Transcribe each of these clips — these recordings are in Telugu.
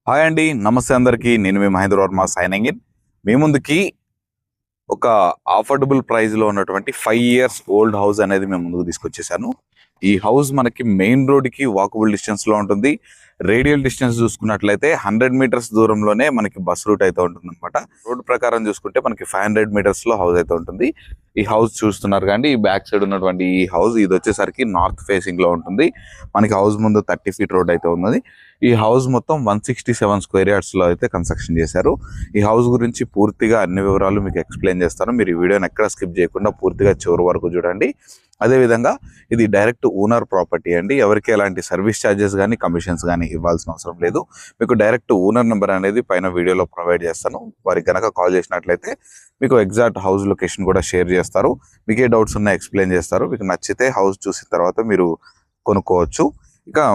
హాయ్ అండి, నమస్తే అందరికీ. నేను మీ మహేంద్ర వర్మ సైనింగ్ ఇన్. మీ ముందుకి ఒక అఫోర్డబుల్ ప్రైస్లో ఉన్నటువంటి 5 years ఓల్డ్ హౌస్ అనేది మేము ముందుకు తీసుకొచ్చేసాను. ఈ హౌస్ మనకి మెయిన్ రోడ్కి వాకబుల్ డిస్టెన్స్లో ఉంటుంది. రేడియల్ డిస్టెన్స్ చూసుకున్నట్లయితే 100 meters దూరంలోనే మనకి బస్ రూట్ అయితే ఉంటుంది అనమాట. రోడ్ ప్రకారం చూసుకుంటే మనకి 500 meters హౌస్ అయితే ఉంటుంది. ఈ హౌస్ చూస్తున్నారు కానీ ఈ బ్యాక్ సైడ్ ఉన్నటువంటి ఈ హౌస్ ఇది వచ్చేసరికి నార్త్ ఫేసింగ్ లో ఉంటుంది. మనకి హౌస్ ముందు 30 feet రోడ్ అయితే ఉన్నది. ఈ హౌస్ మొత్తం 167 square yards లో అయితే కన్స్ట్రక్షన్ చేశారు. ఈ హౌస్ గురించి పూర్తిగా అన్ని వివరాలు మీకు ఎక్స్ప్లెయిన్ చేస్తాను. మీరు ఈ వీడియోని ఎక్కడ స్కిప్ చేయకుండా పూర్తిగా చివరి వరకు చూడండి. అదేవిధంగా ఇది డైరెక్ట్ ఓనర్ ప్రాపర్టీ అండి. ఎవరికి ఎలాంటి సర్వీస్ ఛార్జెస్ కానీ కమిషన్స్ కానీ ఇవ్వాల్సిన అవసరం లేదు. మీకు డైరెక్ట్ ఓనర్ నెంబర్ అనేది పైన వీడియోలో ప్రొవైడ్ చేస్తాను. వారికి కనుక కాల్ చేసినట్లయితే మీకు ఎగ్జాక్ట్ హౌస్ లొకేషన్ కూడా షేర్ చేస్తారు. మీకు ఏ డౌట్స్ ఉన్నా ఎక్స్ప్లెయిన్ చేస్తారు. మీకు నచ్చితే హౌస్ చూసిన తర్వాత మీరు కొనుక్కోవచ్చు. ఇక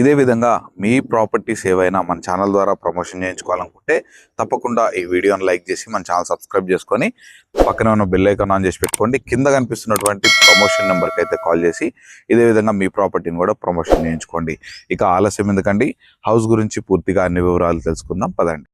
ఇదే విధంగా మీ ప్రాపర్టీస్ ఏవైనా మన ఛానల్ ద్వారా ప్రమోషన్ చేయించుకోవాలనుకుంటే తప్పకుండా ఈ వీడియోని లైక్ చేసి మన ఛానల్ సబ్స్క్రైబ్ చేసుకొని పక్కన ఉన్న బెల్ ఐకాన్ ఆన్ చేసి పెట్టుకోండి. కింద కనిపిస్తున్నటువంటి ప్రమోషన్ నెంబర్కి అయితే కాల్ చేసి ఇదే విధంగా మీ ప్రాపర్టీని కూడా ప్రమోషన్ చేయించుకోండి. ఇక ఆలస్యం ఎందుకండి, హౌస్ గురించి పూర్తిగా అన్ని వివరాలు తెలుసుకుందాం పదండి.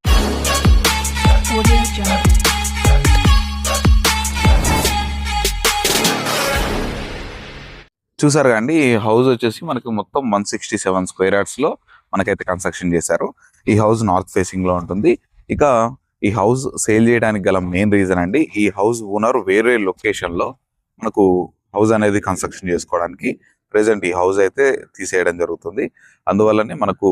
చూసారు కండి, ఈ హౌస్ వచ్చేసి మనకి మొత్తం 167 square yards లో మనకైతే కన్స్ట్రక్షన్ చేశారు. ఈ హౌస్ నార్త్ ఫేసింగ్ లో ఉంటుంది. ఇక ఈ హౌస్ సేల్ చేయడానికి గల మెయిన్ రీజన్ అండి, ఈ హౌస్ ఓనర్ వేరే లొకేషన్ లో మనకు హౌస్ అనేది కన్స్ట్రక్షన్ చేసుకోవడానికి ప్రెసెంట్ ఈ హౌస్ అయితే తీసేయడం జరుగుతుంది. అందువల్లనే మనకు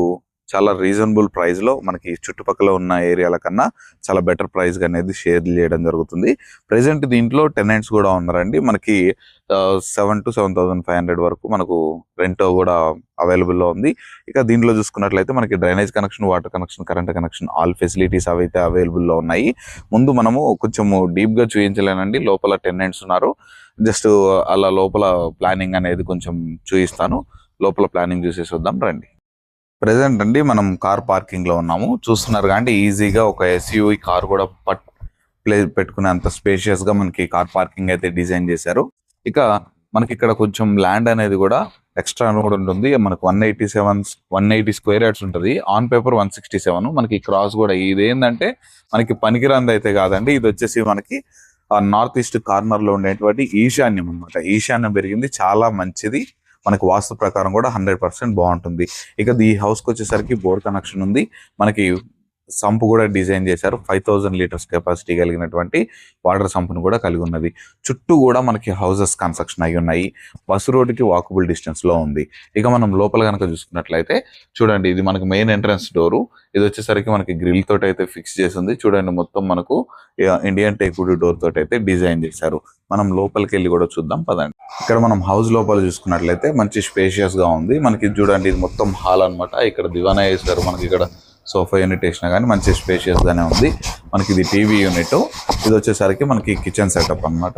చాలా రీజనబుల్ ప్రైస్ లో మనకి చుట్టుపక్కల ఉన్న ఏరియాల కన్నా చాలా బెటర్ ప్రైస్ అనేది షేర్ చేయడం జరుగుతుంది. ప్రెసెంట్ దీంట్లో టెనెంట్స్ కూడా ఉన్నారండి. మనకి 7,000 to 7,500 వరకు మనకు రెంట్ కూడా అవైలబుల్లో ఉంది. ఇక దీంట్లో చూసుకున్నట్లయితే మనకి drainage connection, water connection, current connection, all facilities అవైతే అవైలబుల్లో ఉన్నాయి. ముందు మనము కొంచెము డీప్ గా చూపించలేనండి, లోపల టెనెంట్స్ ఉన్నారు. జస్ట్ అలా లోపల ప్లానింగ్ అనేది కొంచెం చూపిస్తాను. లోపల ప్లానింగ్ చూసేసి వద్దాం రండి. ప్రెసెంట్ అండి మనం కార్ పార్కింగ్ లో ఉన్నాము. చూస్తున్నారు కానీ ఈజీగా ఒక ఎస్యూవి కార్ కూడా పెట్టుకునే అంత స్పేషియస్ గా మనకి కార్ పార్కింగ్ అయితే డిజైన్ చేశారు. ఇక మనకి ఇక్కడ కొంచెం ల్యాండ్ అనేది కూడా ఎక్స్ట్రా కూడా ఉంటుంది. మనకు 180 square yards ఉంటుంది. On paper 167. మనకి క్రాస్ కూడా ఇది ఏంటంటే మనకి పనికిరాంది అయితే కాదండి. ఇది వచ్చేసి మనకి నార్త్ ఈస్ట్ కార్నర్ లో ఉండేటువంటి ఈశాన్యం అనమాట. ఈశాన్యం పెరిగింది, చాలా మంచిది. మనకి వాస్తు ప్రకారం కూడా 100% బాగుంటుంది. ఇక ఈ హౌస్కి వచ్చేసరికి బోర్ కనెక్షన్ ఉంది. మనకి సంపు కూడా డిజైన్ చేశారు. 5,000 liters కెపాసిటీ కలిగినటువంటి వాటర్ సంపును కూడా కలిగి ఉన్నది. చుట్టూ కూడా మనకి హౌసెస్ కన్స్ట్రక్షన్ అయి ఉన్నాయి. బస్సు రోడ్డుకి వాకబుల్ డిస్టెన్స్ లో ఉంది. ఇక మనం లోపల కనుక చూసుకున్నట్లయితే చూడండి, ఇది మనకి మెయిన్ ఎంట్రన్స్ డోరు. ఇది వచ్చేసరికి మనకి గ్రిల్ తోటి అయితే ఫిక్స్ చేసింది. చూడండి, మొత్తం మనకు ఇండియన్ టేక్వుడ్ డోర్ తోటి అయితే డిజైన్ చేశారు. మనం లోపలికి వెళ్ళి కూడా చూద్దాం పదండి. ఇక్కడ మనం హౌస్ లోపల చూసుకున్నట్లయితే మంచి స్పేషియస్ గా ఉంది. మనకి చూడండి, ఇది మొత్తం హాల్ అనమాట. ఇక్కడ దివానా వేశారు. మనకి ఇక్కడ సోఫా యూనిట్ వేసినా కానీ మంచి స్పేషియస్ గానే ఉంది. మనకి ఇది టీవీ యూనిట్. ఇది వచ్చేసరికి మనకి కిచెన్ సెటప్ అనమాట.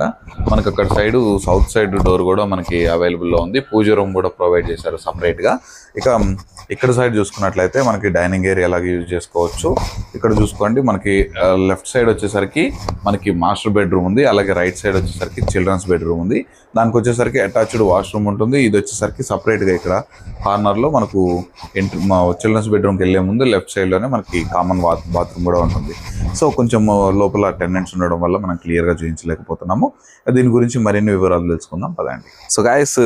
మనకి అక్కడ సైడ్ సౌత్ సైడ్ డోర్ కూడా మనకి అవైలబుల్లో ఉంది. పూజ రూమ్ కూడా ప్రొవైడ్ చేశారు సపరేట్ గా. ఇక ఇక్కడ సైడ్ చూసుకున్నట్లయితే మనకి డైనింగ్ ఏరియా లాగా యూజ్ చేసుకోవచ్చు. ఇక్కడ చూసుకోండి, మనకి లెఫ్ట్ సైడ్ వచ్చేసరికి మనకి మాస్టర్ బెడ్రూమ్ ఉంది. అలాగే రైట్ సైడ్ వచ్చేసరికి చిల్డ్రన్స్ బెడ్రూమ్ ఉంది. దానికి వచ్చేసరికి అటాచ్డ్ వాష్రూమ్ ఉంటుంది. ఇది వచ్చేసరికి సపరేట్ గా ఇక్కడ కార్నర్ లో మనకు చిల్డ్రన్స్ బెడ్రూమ్కి వెళ్లే ముందు లెఫ్ట్ సైడ్ లోనే మనకి కామన్ బాత్రూమ్ కూడా ఉంటుంది. సో కొంచెం లోపల టెనెంట్స్ ఉండడం వల్ల మనం క్లియర్ గా చూపించలేకపోతున్నాము. దీని గురించి మరిన్ని వివరాలు తెలుసుకుందాం పదండి. సో గైస్,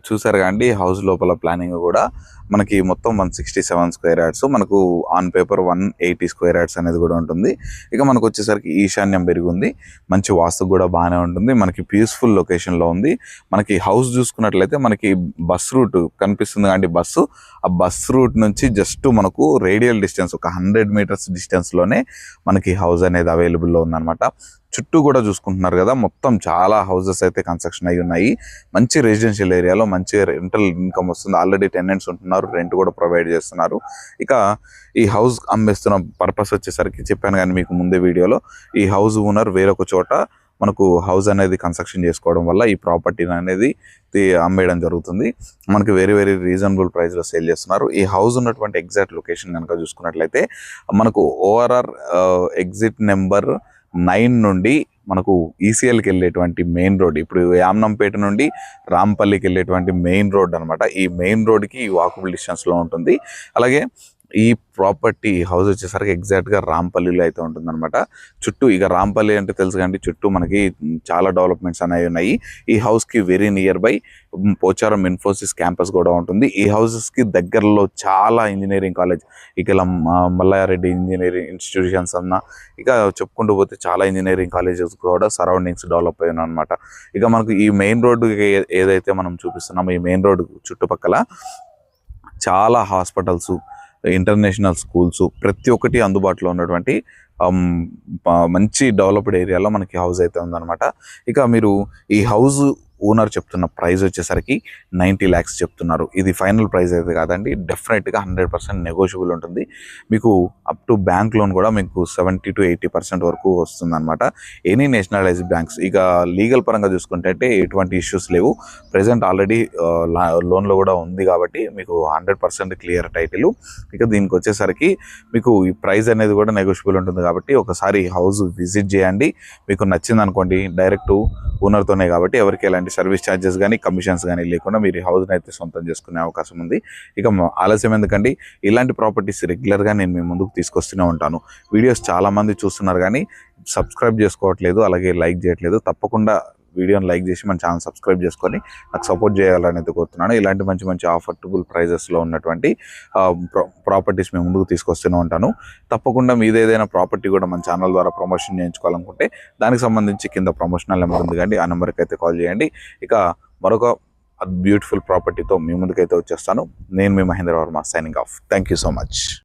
చూసారు కాండి, హౌస్ లోపల ప్లానింగ్ కూడా మనకి మొత్తం 167 square yards. మనకు ఆన్ పేపర్ 180 square yards అనేది కూడా ఉంటుంది. ఇక మనకు వచ్చేసరికి ఈశాన్యం పెరిగి ఉంది. మంచి వాస్తు కూడా బాగానే ఉంటుంది. మనకి పీస్ఫుల్ లొకేషన్ లో ఉంది. మనకి హౌస్ చూసుకున్నట్లయితే మనకి బస్ రూట్ కనిపిస్తుంది కానీ బస్సు, ఆ బస్ రూట్ నుంచి జస్ట్ మనకు రేడియల్ డిస్టెన్స్ ఒక 100 meters డిస్టెన్స్ లోనే మనకి హౌస్ అనేది అవైలబుల్ లో ఉందన్నమాట. చుట్టూ కూడా చూసుకుంటున్నారు కదా, మొత్తం చాలా హౌసెస్ అయితే కన్స్ట్రక్షన్ అయి ఉన్నాయి. మంచి రెసిడెన్షియల్ ఏరియాలో మంచి రెంటల్ ఇన్కమ్ వస్తుంది. ఆల్రెడీ టెనెంట్స్ ఉంటున్నారు, రెంట్ కూడా ప్రొవైడ్ చేస్తున్నారు. ఇక ఈ హౌస్ అమ్మేస్తున్న పర్పస్ వచ్చేసరికి చెప్పాను కానీ మీకు ముందే వీడియోలో, ఈ హౌస్ ఓనర్ వేరొక చోట మనకు హౌస్ అనేది కన్స్ట్రక్షన్ చేసుకోవడం వల్ల ఈ ప్రాపర్టీని అనేది అమ్మేయడం జరుగుతుంది. మనకి వెరీ రీజనబుల్ ప్రైస్ లో సేల్ చేస్తున్నారు. ఈ హౌస్ ఉన్నటువంటి ఎగ్జాక్ట్ లొకేషన్ కనుక చూసుకున్నట్లయితే మనకు ఓఆర్ఆర్ ఎగ్జిట్ నెంబర్ 9 నుండి మనకు ఈసీఎల్కి వెళ్ళేటువంటి మెయిన్ రోడ్, ఇప్పుడు యామ్నంపేట నుండి రాంపల్లికి వెళ్ళేటువంటి మెయిన్ రోడ్ అనమాట. ఈ మెయిన్ రోడ్కి వాకబుల్ డిస్టెన్స్లో ఉంటుంది. అలాగే ఈ ప్రాపర్టీ హౌస్ వచ్చేసరికి ఎగ్జాక్ట్గా రాంపల్లిలో అయితే ఉంటుందన్నమాట. చుట్టూ ఇక రాంపల్లి అంటే తెలుసు కండి, చుట్టూ మనకి చాలా డెవలప్మెంట్స్ అనేవి ఉన్నాయి. ఈ హౌస్కి very near by Pocharam Infosys campus కూడా ఉంటుంది. ఈ హౌసెస్కి దగ్గరలో చాలా ఇంజనీరింగ్ కాలేజ్, ఇక ఇలా మల్లారెడ్డి ఇంజనీరింగ్ ఇన్స్టిట్యూషన్స్ అన్న, ఇక చెప్పుకుంటూ పోతే చాలా ఇంజనీరింగ్ కాలేజెస్ కూడా సరౌండింగ్స్ డెవలప్ అయినాయి అనమాట. ఇక మనకు ఈ మెయిన్ రోడ్డు ఏదైతే మనం చూపిస్తున్నామో, ఈ మెయిన్ రోడ్డు చుట్టుపక్కల చాలా హాస్పిటల్స్, ఇంటర్నేషనల్ స్కూల్స్, ప్రతి ఒక్కటి అందుబాటులో ఉన్నటువంటి మంచి డెవలప్డ్ ఏరియాలో మనకి హౌస్ అయితే ఉందన్నమాట. ఇక మీరు ఈ హౌస్ ఓనర్ చెప్తున్న ప్రైస్ వచ్చేసరికి 90 lakhs చెప్తున్నారు. ఇది ఫైనల్ ప్రైస్ అయితే కాదండి, డెఫినెట్గా 100% నెగోషియబుల్ ఉంటుంది. మీకు అప్ టు బ్యాంక్ లోన్ కూడా మీకు 70 to 80% వరకు వస్తుందన్నమాట. Any nationalised banks. ఇక లీగల్ పరంగా చూసుకుంటే ఎటువంటి ఇష్యూస్ లేవు. ప్రెసెంట్ ఆల్రెడీ లోన్లో కూడా ఉంది కాబట్టి మీకు 100% క్లియర్ టైటిల్. ఇక దీనికి వచ్చేసరికి మీకు ఈ ప్రైస్ అనేది కూడా నెగోషియబుల్ ఉంటుంది కాబట్టి ఒకసారి హౌస్ విజిట్ చేయండి. మీకు నచ్చింది అనుకోండి, డైరెక్ట్ ఓనర్తోనే కాబట్టి ఎవరికి ఎలాంటి సర్వీస్ ఛార్జెస్ కానీ కమిషన్స్ కానీ లేకుండా మీరు ఈ హౌస్ని అయితే సొంతం చేసుకునే అవకాశం ఉంది. ఇక ఆలస్యం ఎందుకండి, ఇలాంటి ప్రాపర్టీస్ రెగ్యులర్గా నేను మీ ముందుకు తీసుకొస్తూనే ఉంటాను. వీడియోస్ చాలామంది చూస్తున్నారు కానీ సబ్స్క్రైబ్ చేసుకోవట్లేదు, అలాగే లైక్ చేయట్లేదు. తప్పకుండా వీడియోని లైక్ చేసి మన ఛానల్ సబ్స్క్రైబ్ చేసుకొని నాకు సపోర్ట్ చేయాలని అయితే కోరుతున్నాను. ఇలాంటి మంచి మంచి ఆఫర్టబుల్ ప్రైజెస్లో ఉన్నటువంటి ప్రాపర్టీస్ మేము ముందుకు తీసుకొస్తూనే ఉంటాను. తప్పకుండా మీది ఏదైనా ప్రాపర్టీ కూడా మన ఛానల్ ద్వారా ప్రమోషన్ చేయించుకోవాలనుకుంటే దానికి సంబంధించి కింద ప్రమోషనల్ నెంబర్ ఉంది కానీ ఆ నెంబర్కి అయితే కాల్ చేయండి. ఇక మరొక బ్యూటిఫుల్ ప్రాపర్టీతో మీ ముందుకైతే వచ్చేస్తాను. నేను మీ Mahendra Varma, signing off. Thank you so much.